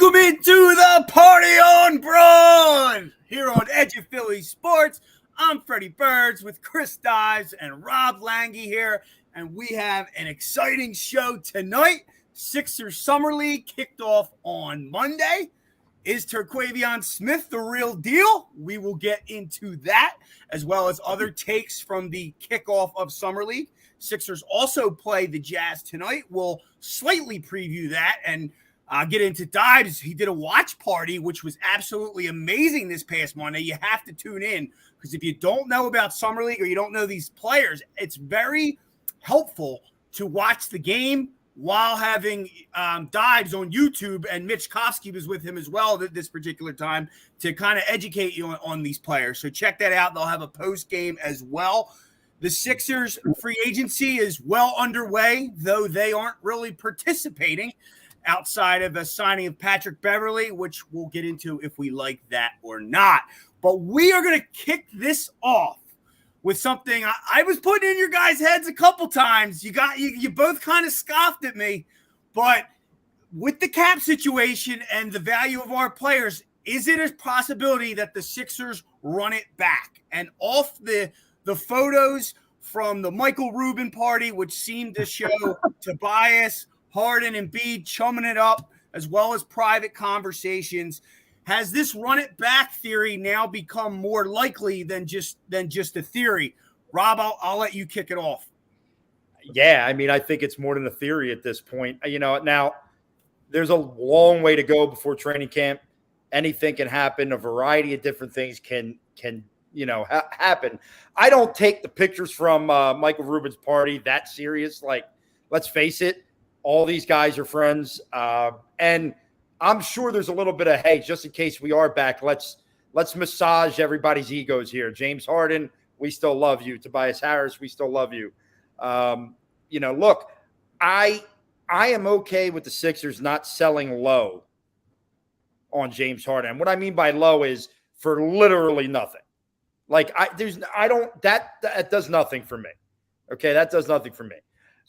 Welcome into the Party on Broad here on Edge of Philly Sports. I'm Freddie Birds with Chris Dives and Rob Lange here, and we have an exciting show tonight. Sixers Summer League kicked off on Monday. Is Terquavion Smith the real deal? We will get into that, as well as other takes from the kickoff of Summer League. Sixers also play the Jazz tonight. We'll slightly preview that and get into Dives. He did a watch party, which was absolutely amazing this past Monday. You have to tune in because if you don't know about Summer League or you don't know these players, it's very helpful to watch the game while having Dives on YouTube, and Mitch Kofsky was with him as well at this particular time to kind of educate you on these players. So check that out. They'll have a post game as well. The Sixers free agency is well underway, though they aren't really participating outside of a signing of Patrick Beverley, which we'll get into if we like that or not. But we are going to kick this off with something I was putting in your guys' heads a couple times. You both kind of scoffed at me, but with the cap situation and the value of our players, is it a possibility that the Sixers run it back? And off the photos from the Michael Rubin party, which seemed to show Tobias, Harden, and Embiid chumming it up, as well as private conversations, has this run it back theory now become more likely than just a theory? Rob, I'll let you kick it off. Yeah, I mean, I think it's more than a theory at this point. Now there's a long way to go before training camp. Anything can happen. A variety of different things can happen. I don't take the pictures from Michael Rubin's party that serious. Like, let's face it, all these guys are friends, and I'm sure there's a little bit of, hey, just in case we are back, let's massage everybody's egos here. James Harden, we still love you. Tobias Harris, we still love you. Look, I am okay with the Sixers not selling low on James Harden. And what I mean by low is for literally nothing. Like that does nothing for me. Okay, that does nothing for me.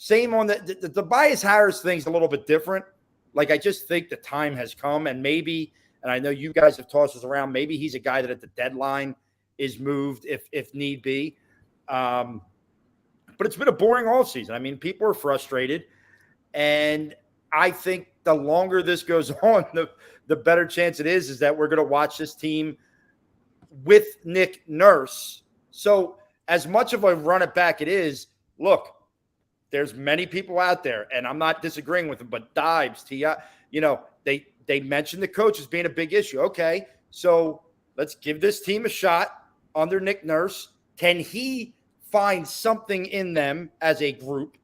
Same on the Tobias Harris thing's a little bit different. Like, I just think the time has come, and maybe, and I know you guys have tossed us around, maybe he's a guy that at the deadline is moved if need be. But it's been a boring offseason. I mean, people are frustrated, and I think the longer this goes on, the better chance it is that we're going to watch this team with Nick Nurse. So as much of a run it back it is, look, there's many people out there, and I'm not disagreeing with them, but Dives, they mentioned the coach as being a big issue. Okay, so let's give this team a shot under Nick Nurse. Can he find something in them as a group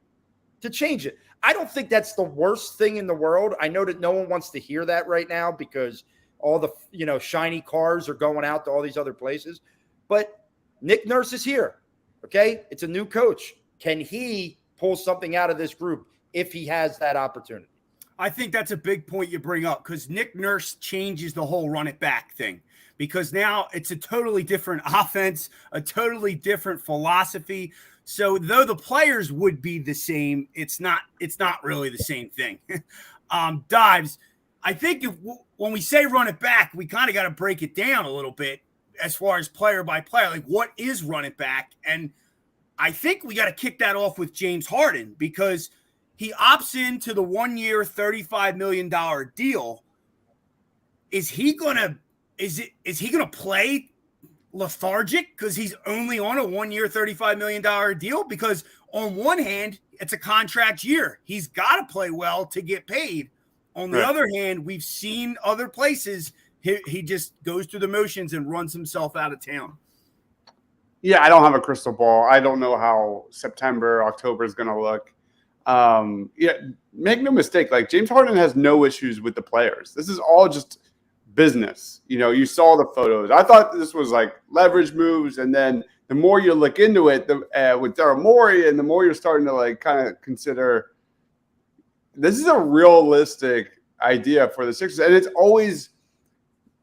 to change it? I don't think that's the worst thing in the world. I know that no one wants to hear that right now because all the shiny cars are going out to all these other places. But Nick Nurse is here, okay? It's a new coach. Can he pull something out of this group if he has that opportunity? I think that's a big point you bring up because Nick Nurse changes the whole run it back thing because now it's a totally different offense, a totally different philosophy. So though the players would be the same, it's not really the same thing. Dives, I think when we say run it back, we kind of got to break it down a little bit as far as player by player. Like, what is run it back? And I think we got to kick that off with James Harden because he opts into the 1 year, $35 million deal. Is he gonna play lethargic because he's only on a 1 year, $35 million deal? Because on one hand, it's a contract year. He's got to play well to get paid. On the other hand, we've seen other places he just goes through the motions and runs himself out of town. Yeah, I don't have a crystal ball. I don't know how September, October is going to look. Make no mistake. Like, James Harden has no issues with the players. This is all just business. You saw the photos. I thought this was like leverage moves. And then the more you look into it with Daryl Morey, and the more you're starting to like kind of consider this is a realistic idea for the Sixers. And it's always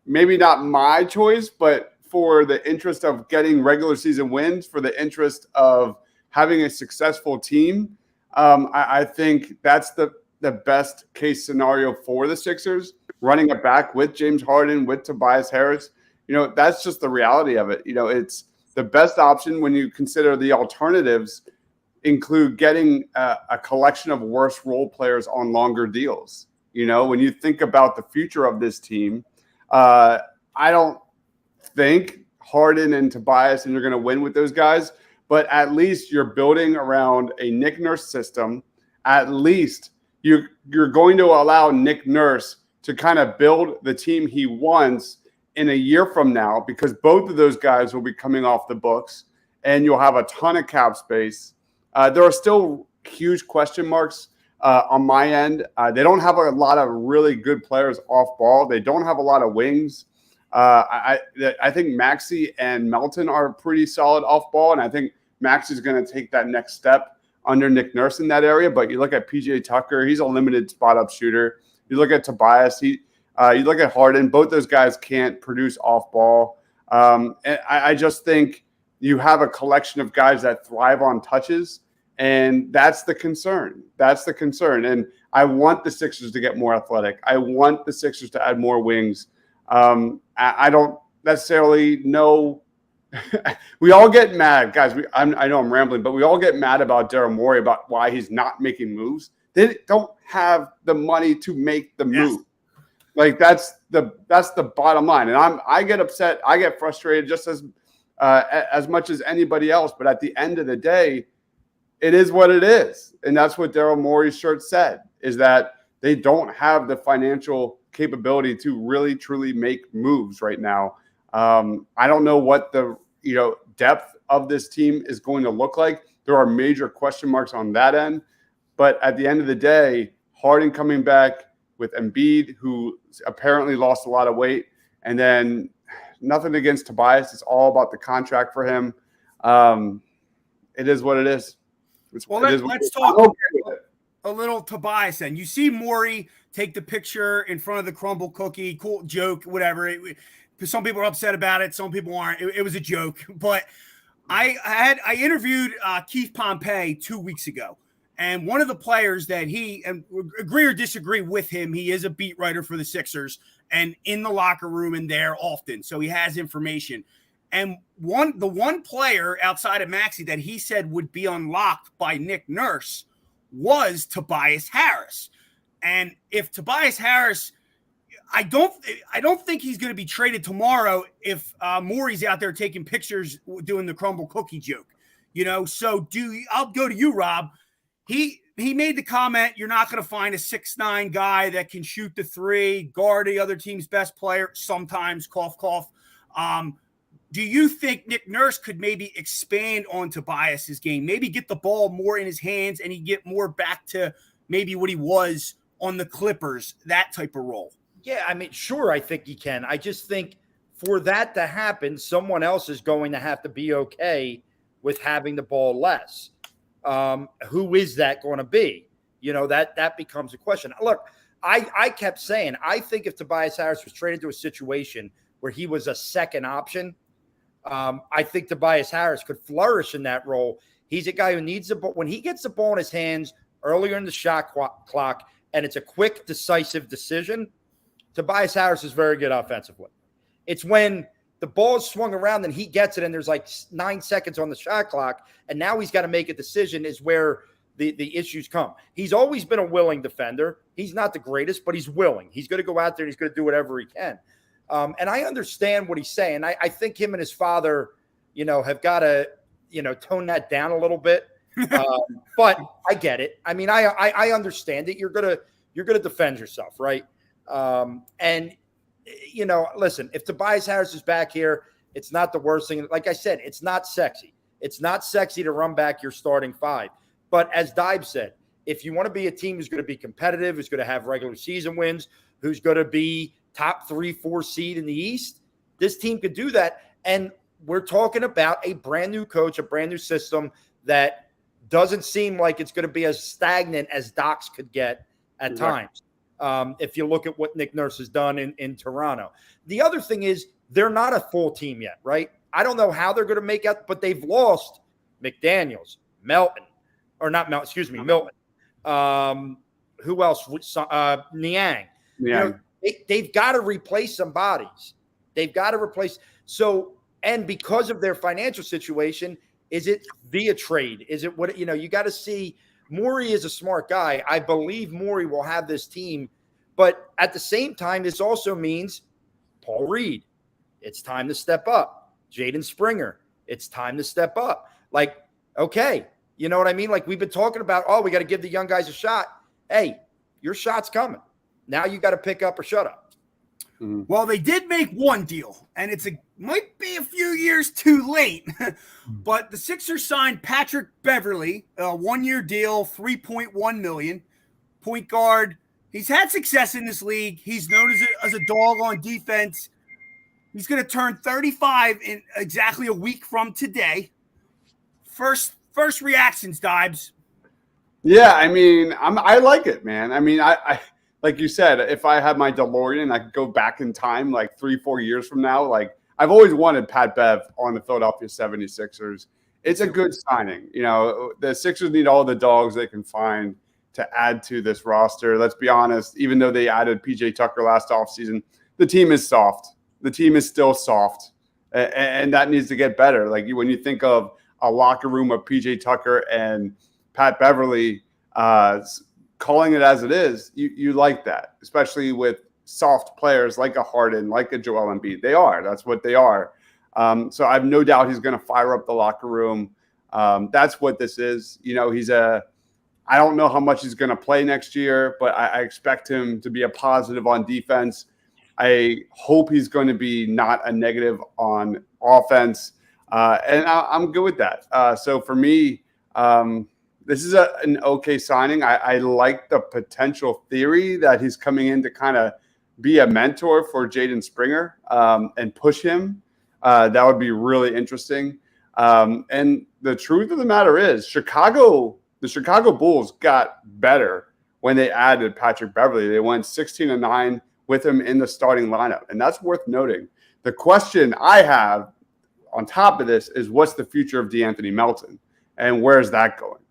maybe not my choice, but for the interest of getting regular season wins, for the interest of having a successful team, I think that's the best case scenario for the Sixers. running it back with James Harden, with Tobias Harris. That's just the reality of it. It's the best option when you consider the alternatives include getting a collection of worse role players on longer deals. When you think about the future of this team, I don't think Harden and Tobias and you're going to win with those guys, but at least you're building around a Nick Nurse system. At least you're going to allow Nick Nurse to kind of build the team he wants in a year from now, because both of those guys will be coming off the books and you'll have a ton of cap space. There are still huge question marks on my end. They don't have a lot of really good players off ball. They don't have a lot of wings. I think Maxey and Melton are pretty solid off ball, and I think Maxey's going to take that next step under Nick Nurse in that area. But you look at PJ Tucker, he's a limited spot up shooter. You look at Tobias, you look at Harden, both those guys can't produce off ball. And I just think you have a collection of guys that thrive on touches, and that's the concern. That's the concern. And I want the Sixers to get more athletic. I want the Sixers to add more wings. I don't necessarily know. We all get mad, guys. I know I'm rambling, but we all get mad about Daryl Morey about why he's not making moves. They don't have the money to make the move. Like that's the bottom line. And I get upset. I get frustrated just as much as anybody else. But at the end of the day, it is what it is. And that's what Daryl Morey's shirt said, is that they don't have the financial capability to really, truly make moves right now. I don't know what the depth of this team is going to look like. There are major question marks on that end. But at the end of the day, Harden coming back with Embiid, who apparently lost a lot of weight, and then nothing against Tobias. It's all about the contract for him. It is what it is. Let's talk a little Tobias then. You see Morey take the picture in front of the crumble cookie, cool joke, whatever. Some people are upset about it. Some people aren't. It was a joke. But I interviewed Keith Pompey 2 weeks ago. And one of the players that and agree or disagree with him, he is a beat writer for the Sixers and in the locker room and there often. So he has information. And the one player outside of Maxey that he said would be unlocked by Nick Nurse was Tobias Harris. And if Tobias Harris, I don't think he's going to be traded tomorrow if Morey's out there taking pictures doing the crumble cookie joke. So I'll go to you, Rob. He made the comment, you're not going to find a 6'9" guy that can shoot the three, guard the other team's best player, sometimes, cough, cough. Do you think Nick Nurse could maybe expand on Tobias's game, maybe get the ball more in his hands and he get more back to maybe what he was on the Clippers, that type of role? Yeah, I mean, sure, I think he can. I just think for that to happen, someone else is going to have to be okay with having the ball less. Who is that going to be? That becomes a question. Look, I kept saying, I think if Tobias Harris was traded to a situation where he was a second option, I think Tobias Harris could flourish in that role. He's a guy who needs the ball. When he gets the ball in his hands earlier in the shot clock and it's a quick, decisive decision, Tobias Harris is very good offensively. It's when the ball is swung around and he gets it and there's like 9 seconds on the shot clock and now he's got to make a decision is where the issues come. He's always been a willing defender. He's not the greatest, but he's willing. He's going to go out there and he's going to do whatever he can. And I understand what he's saying. I think him and his father, have got to, tone that down a little bit. But I get it. I mean, I understand it. You're going to defend yourself, right? And listen, if Tobias Harris is back here, it's not the worst thing. Like I said, it's not sexy. It's not sexy to run back your starting five. But as Dibe said, if you want to be a team who's going to be competitive, who's going to have regular season wins, who's going to be top 3-4 seed in the East, this team could do that. And we're talking about a brand new coach, a brand new system that doesn't seem like it's going to be as stagnant as Doc's could get at times. If you look at what Nick Nurse has done in Toronto. The other thing is they're not a full team yet, right? I don't know how they're going to make out, but they've lost McDaniels, Milton. Who else? Niang. Yeah. they've got to replace some bodies. They've got to replace. So, and because of their financial situation, is it via trade? Is it what, you got to see. Morey is a smart guy. I believe Morey will have this team. But at the same time, this also means Paul Reed, it's time to step up. Jaden Springer, it's time to step up. Like, okay, you know what I mean? Like, we've been talking about, we got to give the young guys a shot. Hey, your shot's coming. Now you got to pick up or shut up. Mm-hmm. Well, they did make one deal, and might be a few years too late, but the Sixers signed Patrick Beverley, a 1-year deal, $3.1 million, point guard. He's had success in this league. He's known as a dog on defense. He's going to turn 35 in exactly a week from today. First reactions, Dibes. Yeah, I mean, I like it, man. I mean, I like you said, if I had my DeLorean, I could go back in time like 3-4 years from now. Like, I've always wanted Pat Bev on the Philadelphia 76ers. It's a good signing. The Sixers need all the dogs they can find to add to this roster. Let's be honest, even though they added PJ Tucker last offseason, the team is soft. The team is still soft, and that needs to get better. Like, when you think of a locker room of PJ Tucker and Pat Beverley, calling it as it is, you like that, especially with soft players like a Harden, like a Joel Embiid. That's what they are. So I have no doubt he's going to fire up the locker room. That's what this is. I don't know how much he's going to play next year, but I expect him to be a positive on defense. I hope he's going to be not a negative on offense. And I'm good with that. So for me, this is an okay signing. I like the potential theory that he's coming in to kind of be a mentor for Jaden Springer and push him. That would be really interesting. And the truth of the matter is, the Chicago Bulls got better when they added Patrick Beverley. They went 16-9 with him in the starting lineup, and that's worth noting. The question I have on top of this is, what's the future of DeAnthony Melton, and where's that going?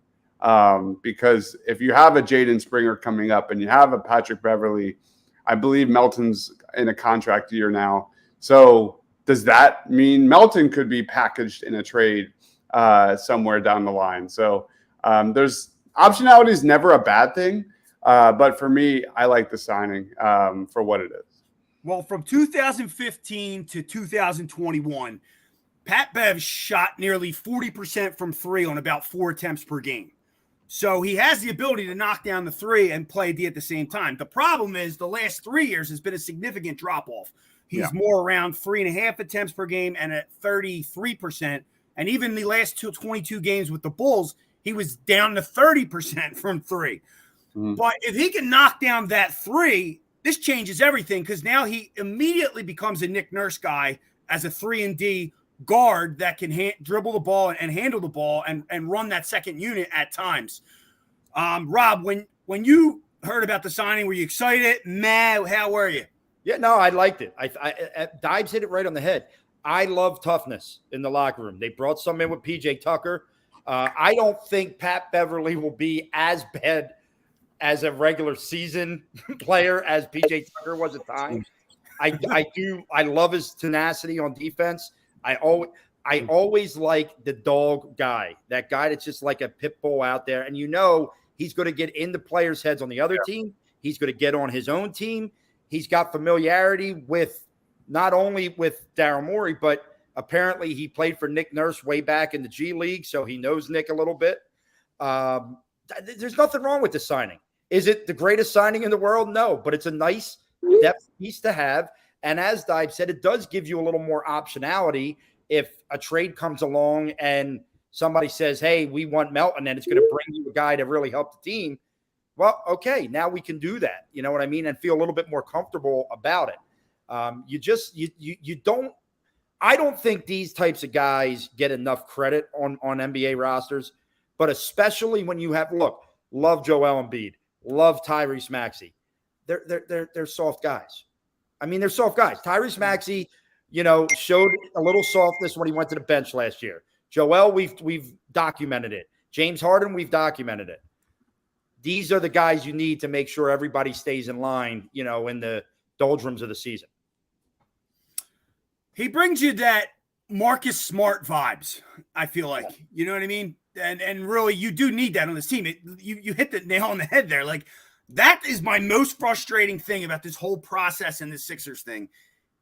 Because if you have a Jaden Springer coming up and you have a Patrick Beverley, I believe Melton's in a contract year now. So does that mean Melton could be packaged in a trade somewhere down the line? So there's optionality is never a bad thing. But for me, I like the signing for what it is. Well, from 2015 to 2021, Pat Bev shot nearly 40% from three on about 4 attempts per game. So he has the ability to knock down the three and play D at the same time. The problem is the last 3 years has been a significant drop-off. He's more around 3.5 attempts per game and at 33%. And even the last 22 games with the Bulls, he was down to 30% from three. Mm. But if he can knock down that three, this changes everything, because now he immediately becomes a Nick Nurse guy as a 3-and-D guard that can dribble the ball and handle the ball and run that second unit at times. Rob, when you heard about the signing, were you excited? How were you? Yeah, no, I liked it. Dibes hit it right on the head. I love toughness in the locker room. They brought some in with PJ Tucker. I don't think Pat Beverley will be as bad as a regular season player as PJ Tucker was at times. I love his tenacity on defense. I always like the dog guy, that guy that's just like a pit bull out there. And he's going to get into players' heads on the other team. He's going to get on his own team. He's got familiarity with not only with Daryl Morey, but apparently he played for Nick Nurse way back in the G League, so he knows Nick a little bit. There's nothing wrong with this signing. Is it the greatest signing in the world? No, but it's a nice depth piece to have. And as Dive said, it does give you a little more optionality if a trade comes along and somebody says, hey, we want Melton, and it's going to bring you a guy to really help the team. Well, okay, now we can do that. You know what I mean? And feel a little bit more comfortable about it. I don't think these types of guys get enough credit on NBA rosters, but especially when you have, love Joel Embiid, love Tyrese Maxey. They're soft guys. I mean, they're soft guys. Tyrese Maxey, showed a little softness when he went to the bench last year. Joel, we've documented it. James Harden, we've documented it. These are the guys you need to make sure everybody stays in line, in the doldrums of the season. He brings you that Marcus Smart vibes, I feel like. You know what I mean? And really, you do need that on this team. You hit the nail on the head there. Like, that is my most frustrating thing about this whole process and the Sixers thing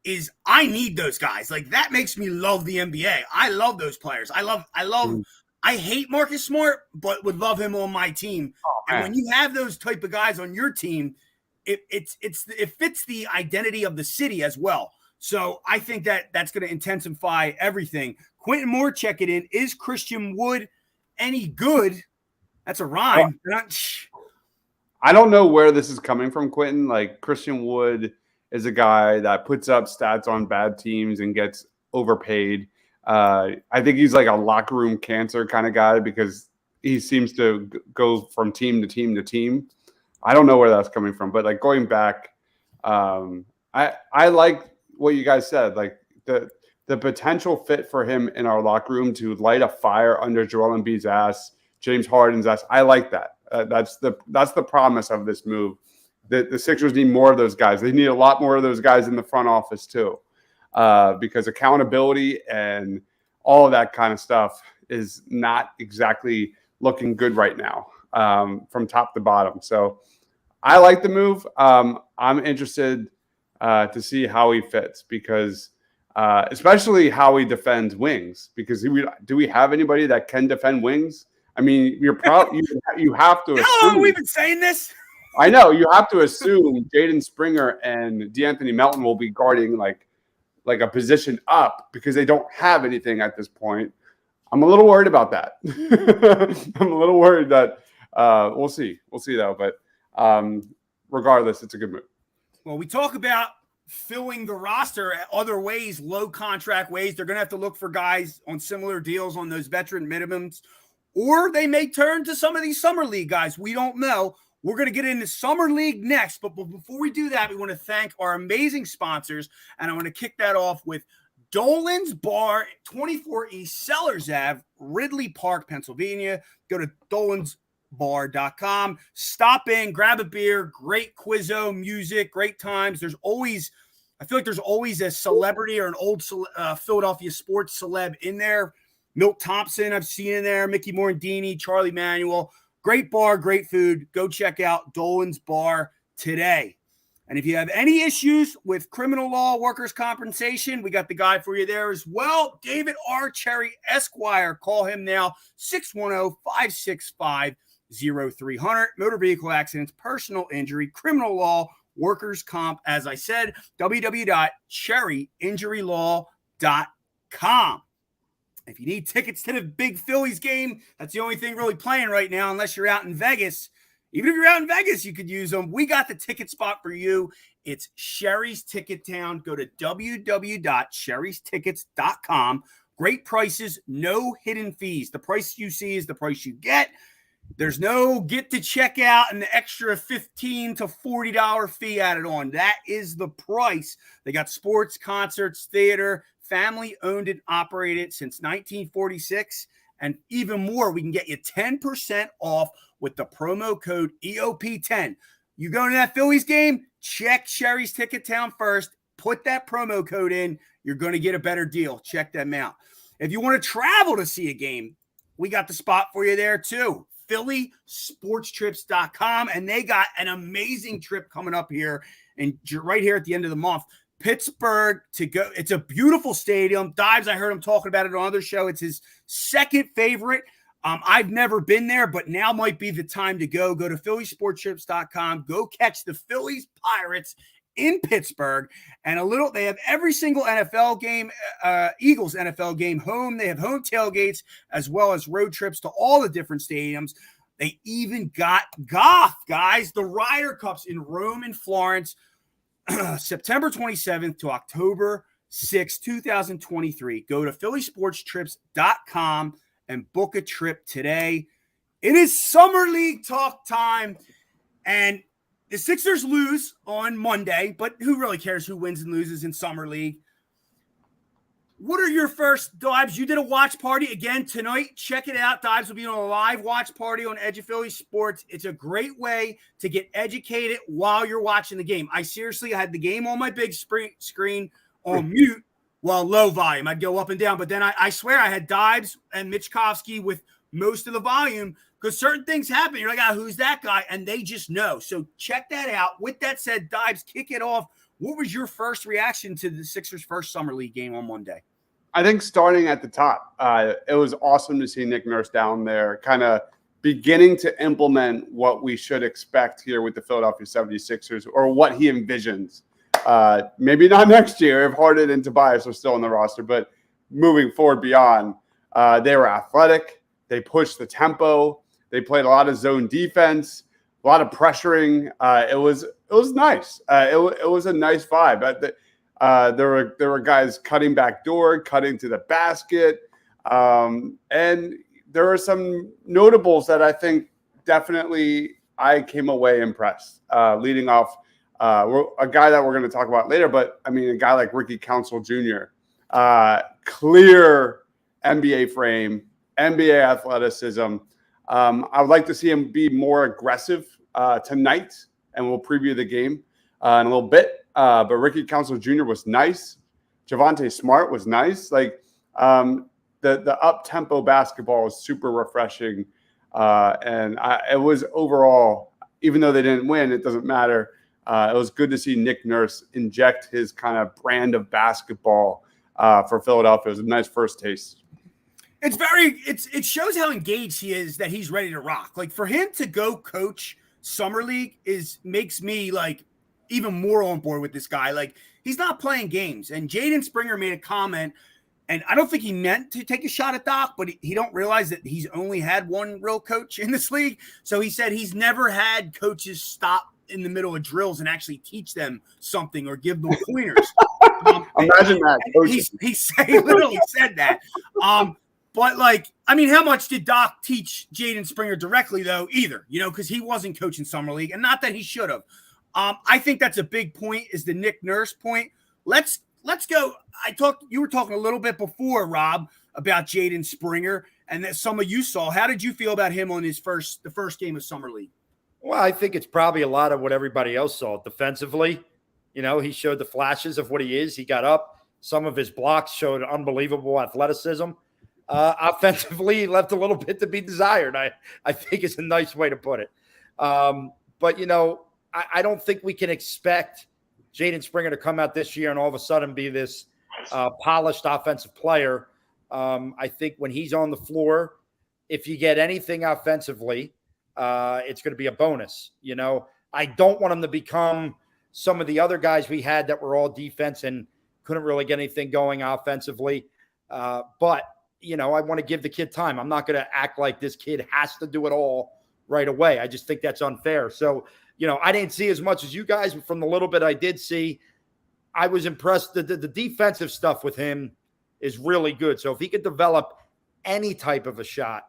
is I need those guys. Like, that makes me love the NBA. I love those players. I hate Marcus Smart, but would love him on my team. And when you have those type of guys on your team, it fits the identity of the city as well. So I think that's going to intensify everything. Quentin Moore checking in. Is Christian Wood any good? That's a rhyme. I don't know where this is coming from, Quentin. Like, Christian Wood is a guy that puts up stats on bad teams and gets overpaid. I think he's like a locker room cancer kind of guy because he seems to go from team to team to team. I don't know where that's coming from, but like going back, I like what you guys said. Like the potential fit for him in our locker room to light a fire under Joel Embiid's ass, James Harden's ass. I like that. That's the promise of this move. The Sixers need more of those guys. They need a lot more of those guys in the front office too, because accountability and all of that kind of stuff is not exactly looking good right now from top to bottom. So I like the move. I'm interested to see how he fits because especially how he defends wings, because do we have anybody that can defend wings? I mean, you have to assume. How long have we been saying this? I know. You have to assume Jaden Springer and DeAnthony Melton will be guarding like a position up because they don't have anything at this point. I'm a little worried about that. I'm a little worried that we'll see. We'll see, though. But regardless, it's a good move. Well, we talk about filling the roster other ways, low contract ways. They're going to have to look for guys on similar deals on those veteran minimums, or they may turn to some of these summer league guys. We don't know. We're going to get into summer league next, but before we do that, we want to thank our amazing sponsors, and I want to kick that off with Dolan's Bar, 24 East Sellers Ave, Ridley Park, Pennsylvania. Go to dolansbar.com. Stop in, grab a beer, great quizzo, music, great times. I feel like there's always a celebrity or an old Philadelphia sports celeb in there. Milt Thompson, I've seen in there. Mickey Morandini, Charlie Manuel. Great bar, great food. Go check out Dolan's Bar today. And if you have any issues with criminal law, workers' compensation, we got the guy for you there as well. David R. Cherry, Esquire. Call him now, 610-565-0300. Motor vehicle accidents, personal injury, criminal law, workers' comp. As I said, www.cherryinjurylaw.com. If you need tickets to the big Phillies game, that's the only thing really playing right now, unless you're out in Vegas. Even if you're out in Vegas, you could use them. We got the ticket spot for you. It's Sherry's Ticket Town. Go to www.sherrystickets.com. Great prices, no hidden fees. The price you see is the price you get. There's no get to check out and the extra $15 to $40 fee added on. That is the price. They got sports, concerts, theater, family owned and operated since 1946. And even more, we can get you 10% off with the promo code EOP10. You go to that Phillies game, check Sherry's Ticket Town first. Put that promo code in. You're going to get a better deal. Check them out. If you want to travel to see a game, we got the spot for you there too. PhillySportsTrips.com. And they got an amazing trip coming up here and right here at the end of the month. Pittsburgh to go. It's a beautiful stadium. Dives, I heard him talking about it on other show. It's his second favorite. I've never been there, but now might be the time to go. Go to PhillySportsTrips.com. Go catch the Phillies Pirates in Pittsburgh. And they have every single NFL game, Eagles NFL game home. They have home tailgates as well as road trips to all the different stadiums. They even got golf, guys. The Ryder Cups in Rome and Florence. September 27th to October 6th, 2023. Go to PhillySportsTrips.com and book a trip today. It is Summer League talk time, and the Sixers lose on Monday, but who really cares who wins and loses in Summer League? What are your first, Dives? You did a watch party again tonight. Check it out. Dives will be on a live watch party on Edge of Philly Sports. It's a great way to get educated while you're watching the game. I had the game on my big screen on mute while low volume. I'd go up and down, but then I swear I had Dives and Michkowski with most of the volume because certain things happen. You're like, who's that guy? And they just know. So check that out. With that said, Dives, kick it off. What was your first reaction to the Sixers' first Summer League game on Monday? I think starting at the top, it was awesome to see Nick Nurse down there kind of beginning to implement what we should expect here with the Philadelphia 76ers or what he envisions. Maybe not next year if Harden and Tobias are still on the roster, but moving forward beyond, they were athletic. They pushed the tempo. They played a lot of zone defense, a lot of pressuring. It was nice. It was a nice vibe. There were guys cutting back door, cutting to the basket, and there are some notables that I think definitely I came away impressed. Leading off, a guy that we're going to talk about later, but I mean a guy like Ricky Council Jr., clear NBA frame, NBA athleticism. I would like to see him be more aggressive tonight, and we'll preview the game in a little bit. But Ricky Council Jr. was nice. Javonte Smart was nice. Like the up-tempo basketball was super refreshing. And it was overall, even though they didn't win, it doesn't matter. It was good to see Nick Nurse inject his kind of brand of basketball for Philadelphia. It was a nice first taste. It shows how engaged he is that he's ready to rock. Like for him to go coach Summer League makes me like even more on board with this guy. Like he's not playing games. And Jaden Springer made a comment, and I don't think he meant to take a shot at Doc, but he don't realize that he's only had one real coach in this league. So he said he's never had coaches stop in the middle of drills and actually teach them something or give them pointers. Imagine that. He literally said that. But like, I mean, how much did Doc teach Jaden Springer directly though? Either, because he wasn't coaching Summer League, and not that he should have. I think that's a big point. Is the Nick Nurse point? Let's go. You were talking a little bit before, Rob, about Jaden Springer, and that some of you saw. How did you feel about him on the first game of Summer League? Well, I think it's probably a lot of what everybody else saw defensively. He showed the flashes of what he is. He got up. Some of his blocks showed unbelievable athleticism. Offensively, he left a little bit to be desired. I think it's a nice way to put it. But, I don't think we can expect Jaden Springer to come out this year and all of a sudden be this polished offensive player. I think when he's on the floor, if you get anything offensively, it's going to be a bonus. I don't want him to become some of the other guys we had that were all defense and couldn't really get anything going offensively. But I want to give the kid time. I'm not going to act like this kid has to do it all right away. I just think that's unfair. So, I didn't see as much as you guys, but from the little bit I did see, I was impressed. The defensive stuff with him is really good. So if he could develop any type of a shot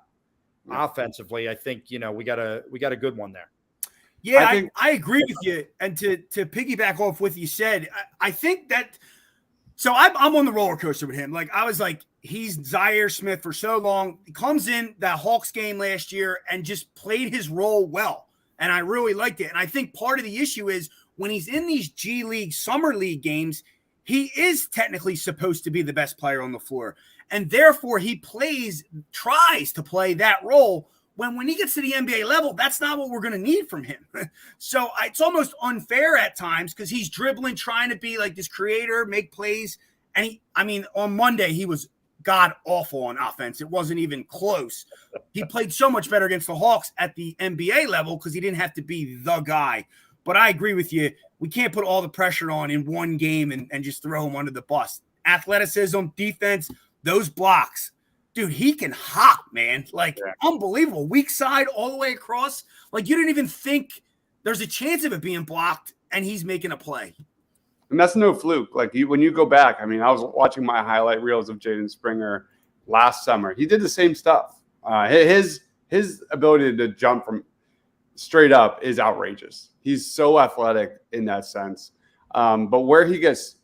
offensively, I think, we got a good one there. Yeah, I agree with you. And to piggyback off what you said, I think that – so I'm on the roller coaster with him. Like I was like, he's Zaire Smith for so long. He comes in that Hawks game last year and just played his role well. And I really liked it. And I think part of the issue is when he's in these G League, Summer League games, he is technically supposed to be the best player on the floor. And therefore, he tries to play that role when he gets to the NBA level, that's not what we're going to need from him. So it's almost unfair at times because he's dribbling, trying to be like this creator, make plays. And on Monday, he was god awful on offense. It wasn't even close. He played so much better against the Hawks at the NBA level because he didn't have to be the guy. But I agree with you. We can't put all the pressure on in one game and just throw him under the bus. Athleticism, defense, those blocks. Dude, he can hop, man. Unbelievable. Weak side all the way across. Like, you didn't even think there's a chance of it being blocked, and he's making a play. And that's no fluke. Like when you go back, I was watching my highlight reels of Jaden Springer last summer. He did the same stuff. His ability to jump from straight up is outrageous. He's so athletic in that sense. But where he gets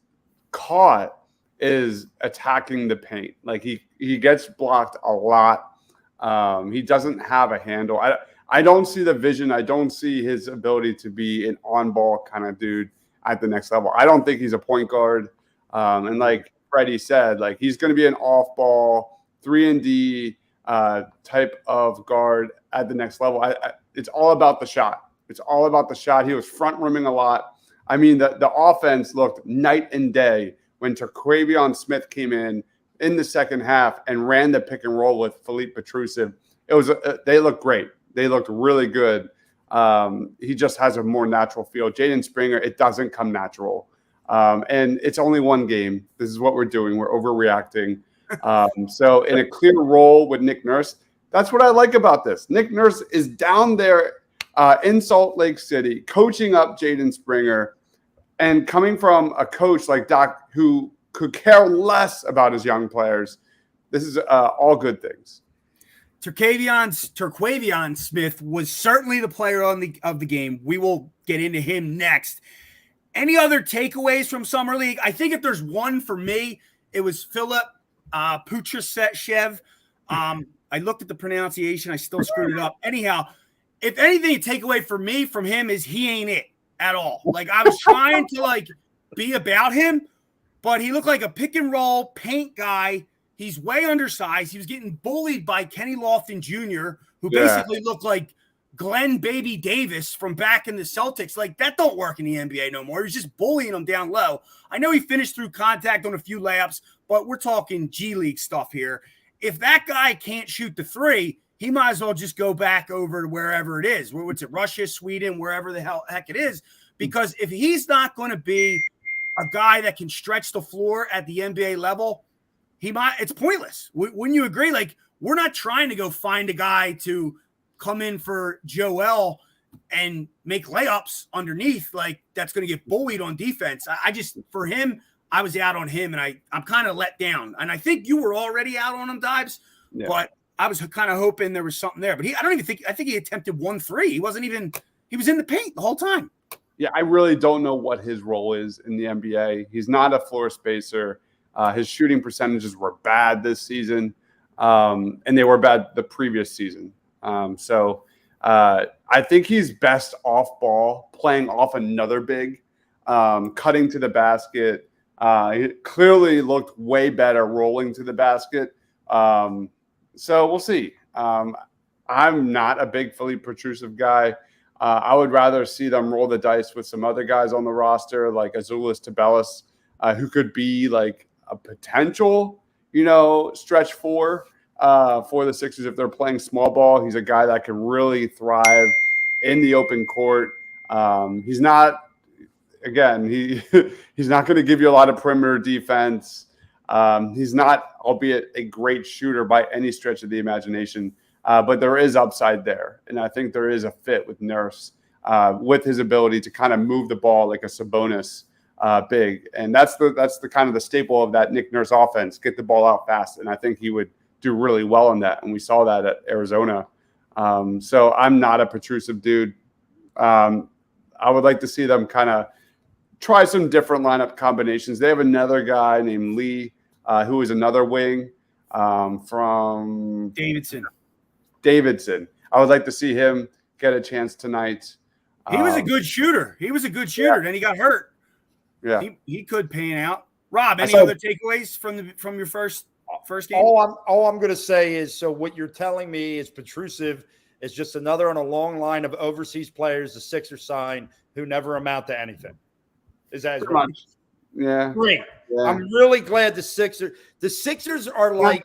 caught is attacking the paint. Like he gets blocked a lot. He doesn't have a handle. I don't see the vision. I don't see his ability to be an on-ball kind of dude at the next level. I don't think he's a point guard. And like Freddie said, like he's going to be an off-ball 3-and-D type of guard at the next level. It's all about the shot. It's all about the shot. He was front rimming a lot. I mean, the offense looked night and day when Terquavion Smith came in the second half and ran the pick and roll with Philippe Petrusev. They looked great. They looked really good. He just has a more natural feel. Jaden Springer, it doesn't come natural. And it's only one game. This is what we're doing. We're overreacting. So in a clear role with Nick Nurse, that's what I like about this. Nick Nurse is down there in Salt Lake City, coaching up Jaden Springer, and coming from a coach like Doc who could care less about his young players. This is all good things. Terquavion Smith was certainly the player of the game. We will get into him next. Any other takeaways from Summer League? I think if there's one for me, it was Philip Putrashev. I looked at the pronunciation. I still screwed it up. Anyhow, if anything, a takeaway for me from him is he ain't it at all. Like I was trying to be about him, but he looked like a pick and roll paint guy. He's way undersized. He was getting bullied by Kenny Lofton Jr., who basically looked like Glenn Baby Davis from back in the Celtics. Like that don't work in the NBA no more. He's just bullying him down low. I know he finished through contact on a few layups, but we're talking G League stuff here. If that guy can't shoot the three, he might as well just go back over to wherever it is. What's it, Russia, Sweden, wherever the heck it is. Because if he's not going to be a guy that can stretch the floor at the NBA level, it's pointless. Wouldn't you agree? Like, we're not trying to go find a guy to come in for Joel and make layups underneath. Like, that's going to get bullied on defense. For him, I was out on him, and I'm kind of let down. And I think you were already out on him, Dives, but I was kind of hoping there was something there. But I think he attempted 1-3. He was in the paint the whole time. Yeah, I really don't know what his role is in the NBA. He's not a floor spacer. His shooting percentages were bad this season, and they were bad the previous season. So I think he's best off ball, playing off another big, cutting to the basket. He clearly looked way better rolling to the basket. So we'll see. I'm not a big Philippe Petrusev guy. I would rather see them roll the dice with some other guys on the roster, like Azuolas Tubelis, who could be like a potential, stretch four for the Sixers if they're playing small ball. He's a guy that can really thrive in the open court. He's not, again, he's not going to give you a lot of perimeter defense. He's not, albeit a great shooter by any stretch of the imagination, but there is upside there. And I think there is a fit with Nurse with his ability to kind of move the ball like a Sabonis big. And that's the kind of the staple of that Nick Nurse offense, get the ball out fast. And I think he would do really well in that. And we saw that at Arizona. So I'm not a Petrusev dude. I would like to see them kind of try some different lineup combinations. They have another guy named Lee, who is another wing from Davidson. I would like to see him get a chance tonight. He was a good shooter. Then he got hurt. Yeah, he could pan out. Rob, any other takeaways from your first game? All I'm going to say is, so what you're telling me is Petrusev is just another on a long line of overseas players the Sixers sign who never amount to anything. Is that pretty much? Yeah. Great. Yeah. I'm really glad the Sixers are like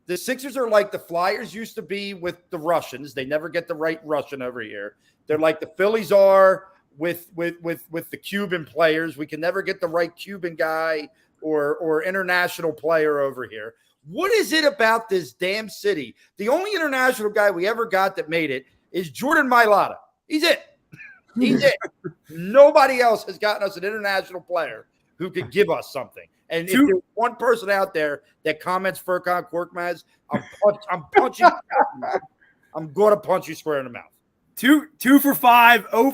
the Flyers used to be with the Russians. They never get the right Russian over here. They're like the Phillies are with the Cuban players. We can never get the right Cuban guy or international player over here. What is it about this damn city? The only international guy we ever got that made it is Jordan Mailata. He's it. He's it. Nobody else has gotten us an international player who could give us something. And if there's one person out there that comments Furkan Korkmaz, I'm punching. I'm going to punch you square in the mouth. 2 for 5, 0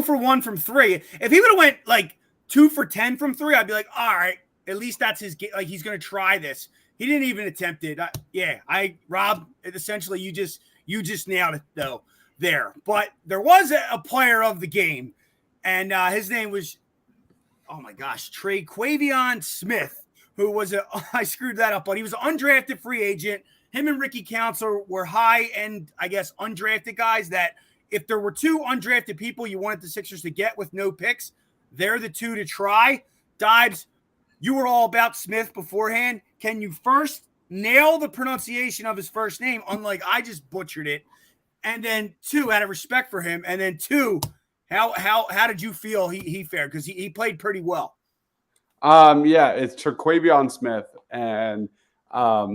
for 1 from 3. If he would have went like 2 for 10 from 3, I'd be like, all right, at least that's his game. Like, he's going to try this. He didn't even attempt it. Rob, essentially, you just nailed it though there. But there was a player of the game, and his name was, oh my gosh, Terquavion Smith, who was I screwed that up, but he was an undrafted free agent. Him and Ricky Council were high-end, I guess, undrafted guys that if there were two undrafted people you wanted the Sixers to get with no picks, they're the two to try. Dibes, you were all about Smith beforehand. Can you first nail the pronunciation of his first name, unlike I just butchered it? And then two, out of respect for him, and then two, how did you feel he fared? Because he played pretty well. It's Terquavion Smith, and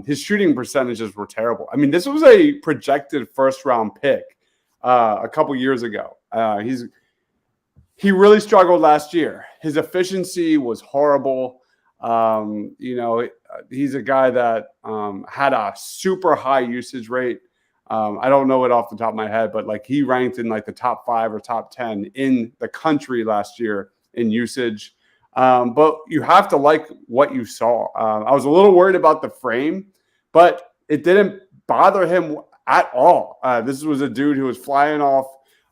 his shooting percentages were terrible. I mean, this was a projected first-round pick a couple years ago. He really struggled last year. His efficiency was horrible. He's a guy that had a super high usage rate. I don't know it off the top of my head, but like he ranked in like the top 5 or top 10 in the country last year in usage. But you have to like what you saw. I was a little worried about the frame, but it didn't bother him at all. This was a dude who was flying off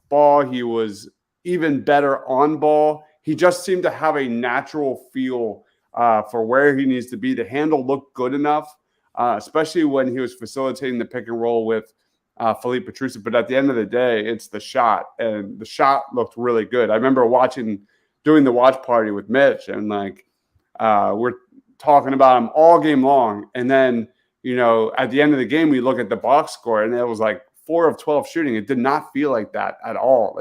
ball. He was even better on ball. He just seemed to have a natural feel for where he needs to be. The handle looked good enough, especially when he was facilitating the pick and roll with Philippe Petrucci. But at the end of the day, it's the shot, and the shot looked really good. I remember doing the watch party with Mitch, and we're talking about him all game long. And then, at the end of the game, we look at the box score, and it was like 4 of 12 shooting. It did not feel like that at all.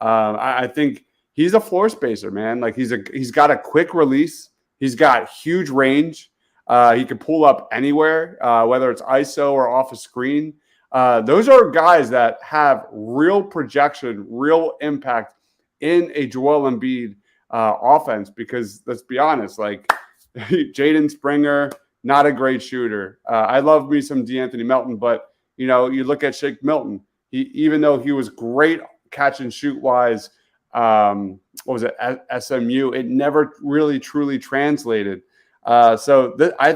I think he's a floor spacer, man. Like he's got a quick release. He's got huge range. He can pull up anywhere, whether it's ISO or off a screen. Those are guys that have real projection, real impact in a Joel Embiid offense, because let's be honest, like Jaden Springer, not a great shooter. I love me some DeAnthony Melton, but you look at Shake Milton, even though he was great catch and shoot wise, SMU, it never really truly translated. I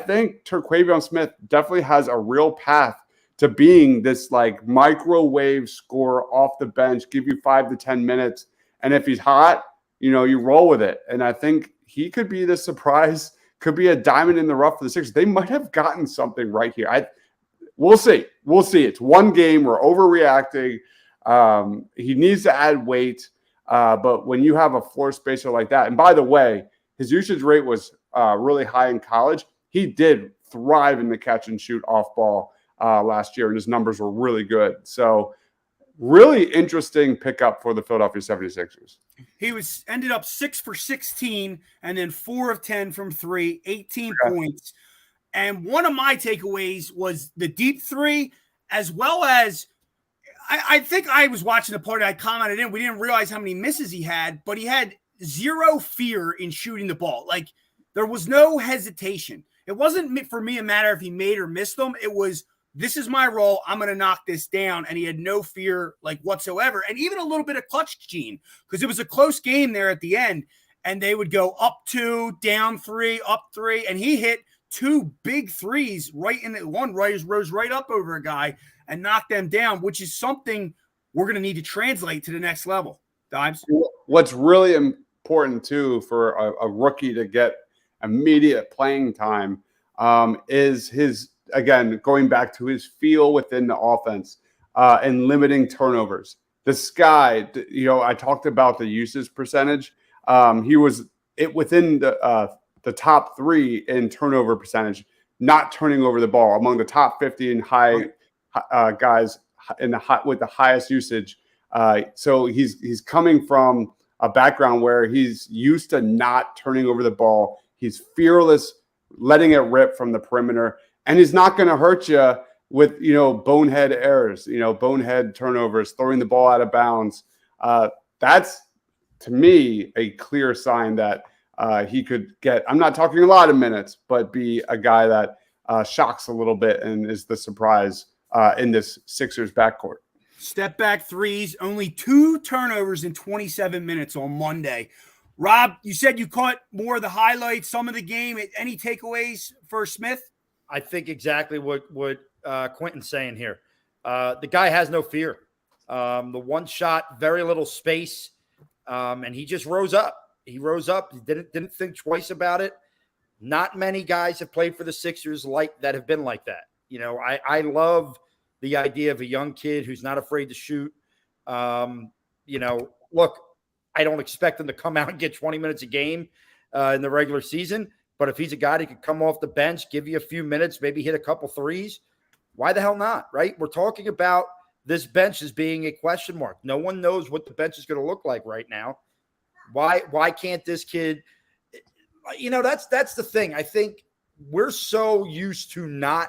think Terquavion Smith definitely has a real path to being this like microwave scorer off the bench, give you 5 to 10 minutes. And if he's hot, you roll with it. And I think he could be the surprise, could be a diamond in the rough for the Sixers. They might have gotten something right here. We'll see. We'll see. It's one game. We're overreacting. He needs to add weight. But when you have a floor spacer like that, and by the way, his usage rate was really high in college. He did thrive in the catch and shoot off ball last year, and his numbers were really good. So really interesting pickup for the Philadelphia 76ers. He ended up 6 for 16 and then 4 of 10 from 3, 18 points. And one of my takeaways was the deep three, as well as I think I was watching the party. I commented in. We didn't realize how many misses he had, but he had zero fear in shooting the ball. Like, there was no hesitation. It wasn't for me a matter if he made or missed them. It was, this is my role. I'm going to knock this down. And he had no fear like whatsoever. And even a little bit of clutch gene, because it was a close game there at the end. And they would go up 2, down 3, up 3. And he hit 2 big threes right in the one, rose right up over a guy and knocked them down, which is something we're going to need to translate to the next level. Dimes. What's really important too for a rookie to get immediate playing time is his, again, going back to his feel within the offense and limiting turnovers. This guy, I talked about the usage percentage. He was within the top 3 in turnover percentage, not turning over the ball, among the top 50 in high guys with the highest usage. So he's coming from a background where he's used to not turning over the ball. He's fearless, letting it rip from the perimeter, and he's not going to hurt you with, bonehead errors, bonehead turnovers, throwing the ball out of bounds. That's, to me, a clear sign that he could get, I'm not talking a lot of minutes, but be a guy that shocks a little bit and is the surprise in this Sixers backcourt. Step back threes, only 2 turnovers in 27 minutes on Monday. Rob, you said you caught more of the highlights, some of the game. Any takeaways for Smith? I think exactly what Quentin's saying here. The guy has no fear. The one shot, very little space, and he just rose up. He rose up. He didn't think twice about it. Not many guys have played for the Sixers that have been like that. You know, I love the idea of a young kid who's not afraid to shoot. You know, look, I don't expect him to come out and get 20 minutes a game in the regular season. But if he's a guy that could come off the bench, give you a few minutes, maybe hit a couple threes, why the hell not, right? We're talking about this bench as being a question mark. No one knows what the bench is going to look like right now. Why can't this kid – you know, that's the thing. I think we're so used to not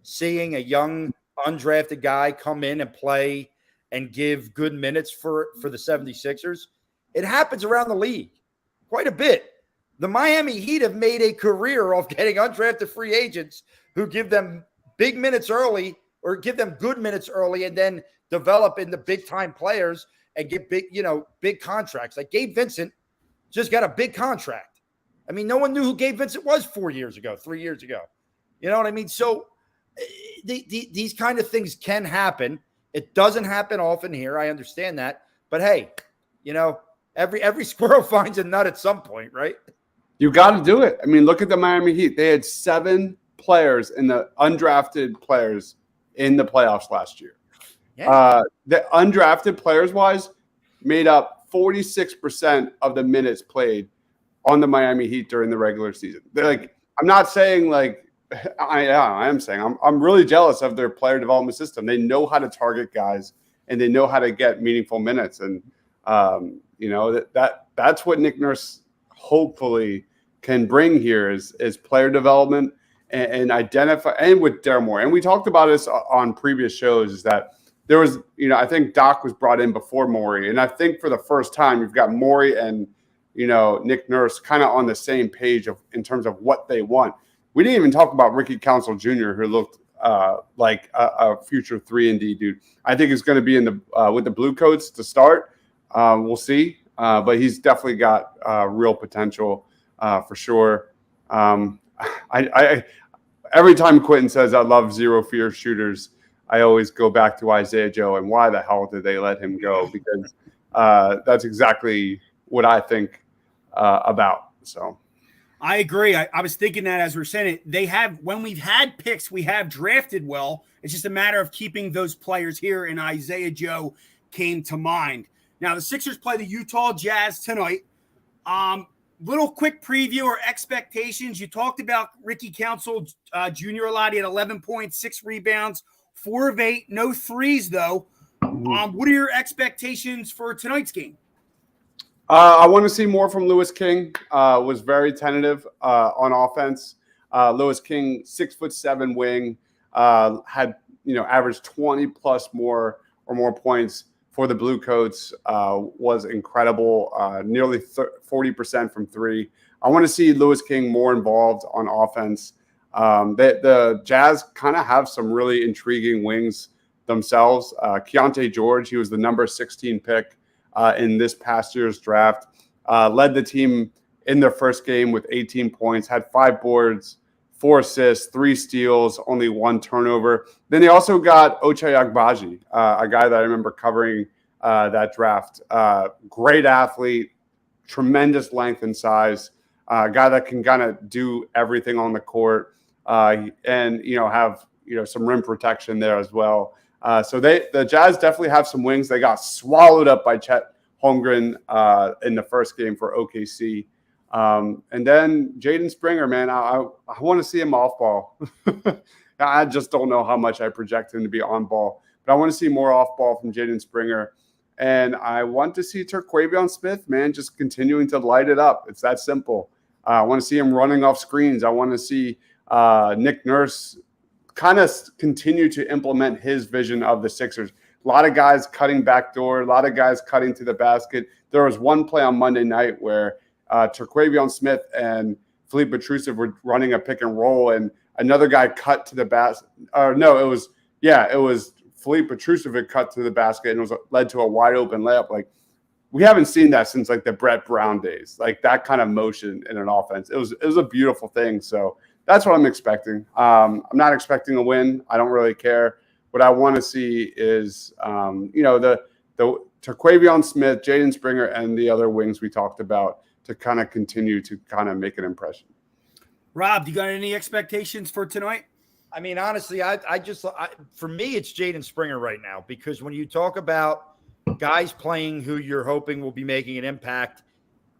seeing a young undrafted guy come in and play and give good minutes for the 76ers. It happens around the league quite a bit. The Miami Heat have made a career of getting undrafted free agents who give them big minutes early or give them good minutes early and then develop into big-time players and get big contracts. Like Gabe Vincent just got a big contract. I mean, no one knew who Gabe Vincent was 3 years ago. You know what I mean? So these kind of things can happen. It doesn't happen often here. I understand that. But, hey, you know, every squirrel finds a nut at some point, right? You got to do it. I mean, look at the Miami Heat. They had 7 players in the undrafted players in the playoffs last year. Yeah. The undrafted players-wise made up 46% of the minutes played on the Miami Heat during the regular season. They're like, I'm not saying like I am saying I'm really jealous of their player development system. They know how to target guys and they know how to get meaningful minutes. And you know that's what Nick Nurse hopefully can bring here is player development and identify, and with Daryl Morey. And we talked about this on previous shows, is that there was, you know, I think Doc was brought in before Morey. And I think for the first time, you've got Morey and, you know, Nick Nurse kind of on the same page in terms of what they want. We didn't even talk about Ricky Council Jr., who looked like a future 3-and-D dude. I think he's going to be in the with the Blue Coats to start. We'll see. But he's definitely got real potential for sure. I every time Quentin says I love zero fear shooters, I always go back to Isaiah Joe and why the hell did they let him go? Because that's exactly what I think about. So I agree. I was thinking that as we're saying it, when we've had picks, we have drafted well. It's just a matter of keeping those players here, and Isaiah Joe came to mind. Now, the Sixers play the Utah Jazz tonight. Little quick preview or expectations. You talked about Ricky Council Jr. a lot. He had 11.6 rebounds, 4 of 8, no threes, though. What are your expectations for tonight's game? I want to see more from Lewis King. Was very tentative on offense. Lewis King, 6'7" wing, had averaged 20 plus more points for the Blue Coats. Was incredible. Nearly 40% from 3. I want to see Lewis King more involved on offense. The Jazz kind of have some really intriguing wings themselves. Keontae George, he was the number 16 pick in this past year's draft. Led the team in their first game with 18 points, had 5 boards, 4 assists, 3 steals, only 1 turnover. Then they also got Ochai Agbaji, a guy that I remember covering that draft. Great athlete, tremendous length and size, a guy that can kind of do everything on the court, and have some rim protection there as well. So the Jazz definitely have some wings. They got swallowed up by Chet Holmgren in the first game for OKC. And then Jaden Springer, man, I want to see him off ball. I just don't know how much I project him to be on ball, but I want to see more off ball from Jaden Springer. And I want to see Terquavion Smith, man, just continuing to light it up. It's that simple. I want to see him running off screens. I want to see Nick Nurse kind of continue to implement his vision of the Sixers. A lot of guys cutting backdoor, a lot of guys cutting to the basket. There was one play on Monday night where Terquavion Smith and Philippe Petrusev were running a pick and roll, and another guy cut to the basket. It was Philippe Petrusev had cut to the basket and led to a wide open layup. Like, we haven't seen that since like the Brett Brown days, like that kind of motion in an offense. It was a beautiful thing. So that's what I'm expecting. I'm not expecting a win. I don't really care. What I want to see is, the Terquavion Smith, Jaden Springer, and the other wings we talked about to kind of continue to kind of make an impression. Rob, do you got any expectations for tonight? I mean, honestly, for me, it's Jaden Springer right now, because when you talk about guys playing who you're hoping will be making an impact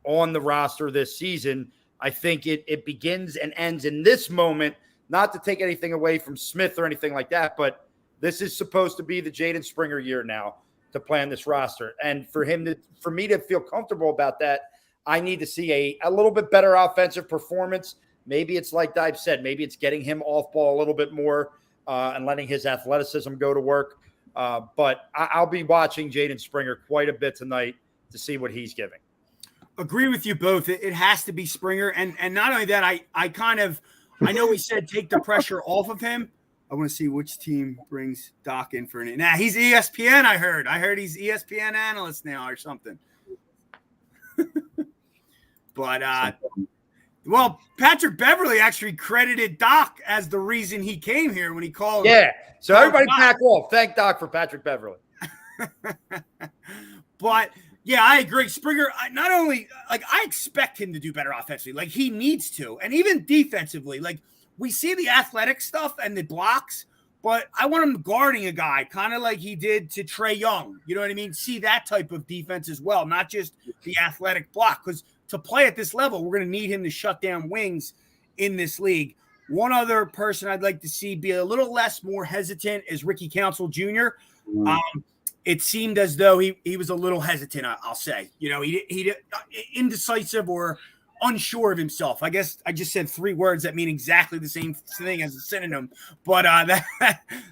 on the roster this season, I think it begins and ends in this moment, not to take anything away from Smith or anything like that, but this is supposed to be the Jaden Springer year now to play on this roster. And for me to feel comfortable about that, I need to see a little bit better offensive performance. Maybe it's like Dive said, maybe it's getting him off ball a little bit more and letting his athleticism go to work. But I'll be watching Jaden Springer quite a bit tonight to see what he's giving. Agree with you both. It has to be Springer. And not only that, I know we said take the pressure off of him. I want to see which team brings Doc in for an. Nah, he's ESPN, I heard. I heard he's ESPN analyst now or something. But, well, Patrick Beverley actually credited Doc as the reason he came here when he called. Yeah. So everybody back off. Thank Doc for Patrick Beverley. But, yeah, I agree. Springer, not only, I expect him to do better offensively. He needs to. And even defensively. We see the athletic stuff and the blocks, but I want him guarding a guy kind of like he did to Trae Young. You know what I mean? See that type of defense as well, not just the athletic block. Because to play at this level, we're going to need him to shut down wings in this league. One other person I'd like to see be a little more hesitant is Ricky Council Jr. It seemed as though he was a little hesitant, I'll say. He indecisive or unsure of himself. I guess I just said 3 words that mean exactly the same thing as a synonym, but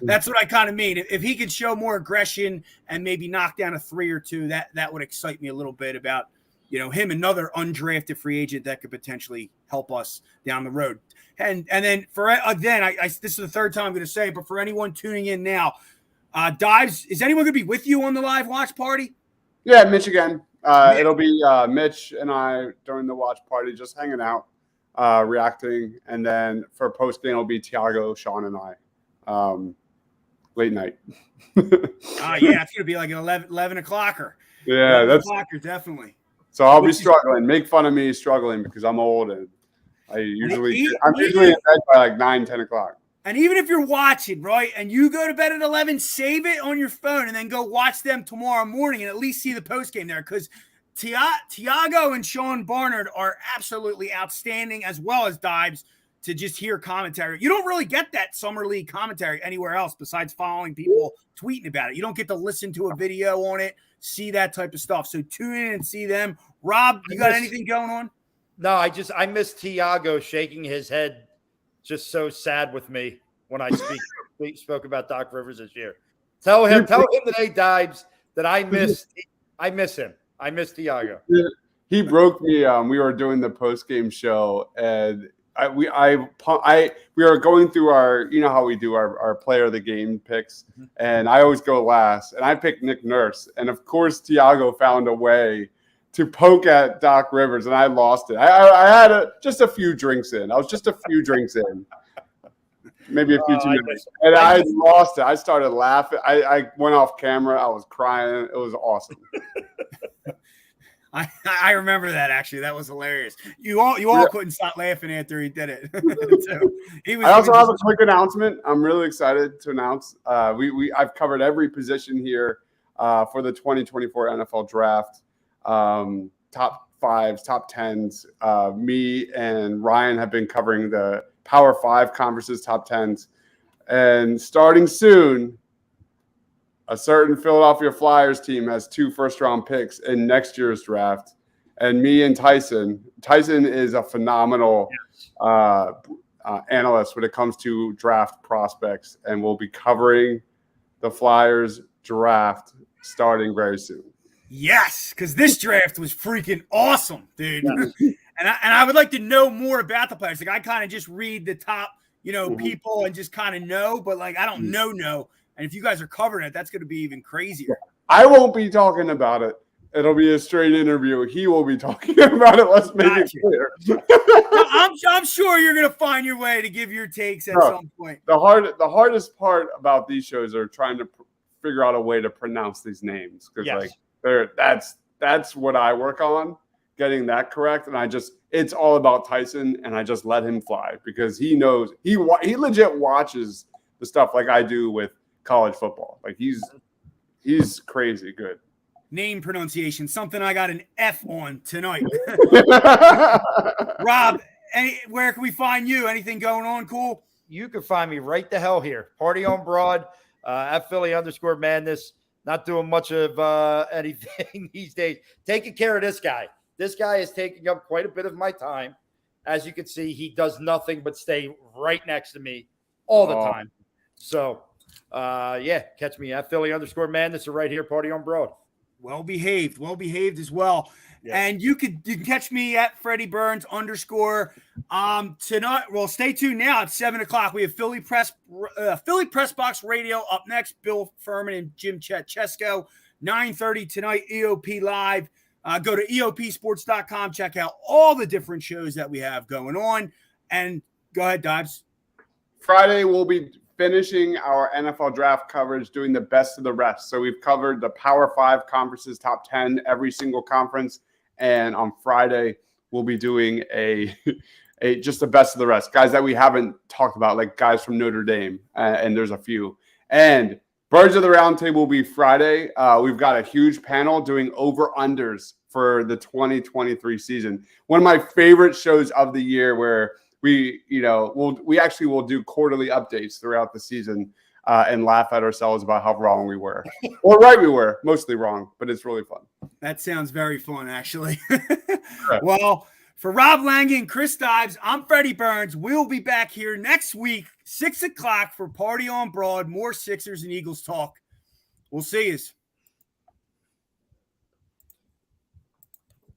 that's what I kind of mean. If he could show more aggression and maybe knock down a 3 or 2, that would excite me a little bit about him, another undrafted free agent that could potentially help us down the road. And then this is the 3rd time I'm going to say it, but for anyone tuning in now, Dives, is anyone going to be with you on the live watch party? Yeah, Mitch again. It'll be Mitch and I during the watch party, just hanging out, reacting. And then for post game, it'll be Tiago, Sean, and I. Late night. Yeah, it's going to be like an 11 o'clocker. Yeah, that's definitely. So I'll be struggling. Make fun of me struggling because I'm old and I'm usually in bed by 9, 10 o'clock. And even if you're watching, right, and you go to bed at 11, save it on your phone and then go watch them tomorrow morning and at least see the postgame there, because Tiago and Sean Barnard are absolutely outstanding, as well as Dives, to just hear commentary. You don't really get that Summer League commentary anywhere else besides following people tweeting about it. You don't get to listen to a video on it, see that type of stuff. So tune in and see them. Rob, you got anything going on? No, I miss Tiago shaking his head just so sad with me when I spoke about Doc Rivers this year. Tell him today, Dives, that I miss him. I miss Tiago. He broke me. We were doing the post game show, and we were going through our, how we do our player of the game picks, and I always go last, and I picked Nick Nurse, and of course Tiago found a way to poke at Doc Rivers, and I lost it. I had just a few drinks in. I was just a few drinks in, maybe a few too many, and I lost it. I started laughing. I went off camera. I was crying. It was awesome. I remember that, actually. That was hilarious. You all couldn't stop laughing after he did it. I also have a quick announcement. I'm really excited to announce I've covered every position here for the 2024 NFL Draft. Top 5s, top 10s. Me and Ryan have been covering the Power 5 conferences, top 10s. And starting soon, a certain Philadelphia Flyers team has 2 first-round picks in next year's draft. And me and Tyson is a phenomenal analyst when it comes to draft prospects. And we'll be covering the Flyers draft starting very soon. Yes, because this draft was freaking awesome, dude. Yes. And I would like to know more about the players. I kind of just read the top, people and just kind of know, but I don't know. And if you guys are covering it, that's going to be even crazier. I won't be talking about it. It'll be a straight interview. He will be talking about it. Let's make it clear. I'm sure you're going to find your way to give your takes at some point. The hardest part about these shows are trying to figure out a way to pronounce these names, because that's what I work on, getting that correct. And it's all about Tyson, and I just let him fly because he knows he legit watches the stuff like I do with college football. Like he's crazy good. Name pronunciation, something I got an F on tonight. Rob, where can we find you? Anything going on cool? You can find me right the hell here. Party on Broad, at Philly_madness. Not doing much of anything these days. Taking care of this guy. This guy is taking up quite a bit of my time. As you can see, he does nothing but stay right next to me all the time. So, catch me at Philly_madness or right here, Party on Broad. Well behaved as well. Yeah. And you can catch me at Freddie Burns _. Tonight, well, stay tuned now at 7:00. We have Philly Press Box Radio up next. Bill Furman and Jim Chesko. 9:30 tonight, EOP Live. Go to EOPsports.com. Check out all the different shows that we have going on. And go ahead, Dives. Friday, we'll be finishing our NFL draft coverage, doing the best of the rest. So we've covered the Power 5 conferences, top 10, every single conference. And on Friday, we'll be doing just the best of the rest. Guys that we haven't talked about, like guys from Notre Dame, and there's a few. And Birds of the Round Table will be Friday. We've got a huge panel doing over-unders for the 2023 season. One of my favorite shows of the year, where we actually will do quarterly updates throughout the season and laugh at ourselves about how wrong we were. Or right we were. Mostly wrong, but it's really fun. That sounds very fun, actually. Well, for Rob Lange and Chris Dives, I'm Freddie Burns. We'll be back here next week, 6:00 for Party on Broad. More Sixers and Eagles talk. We'll see you.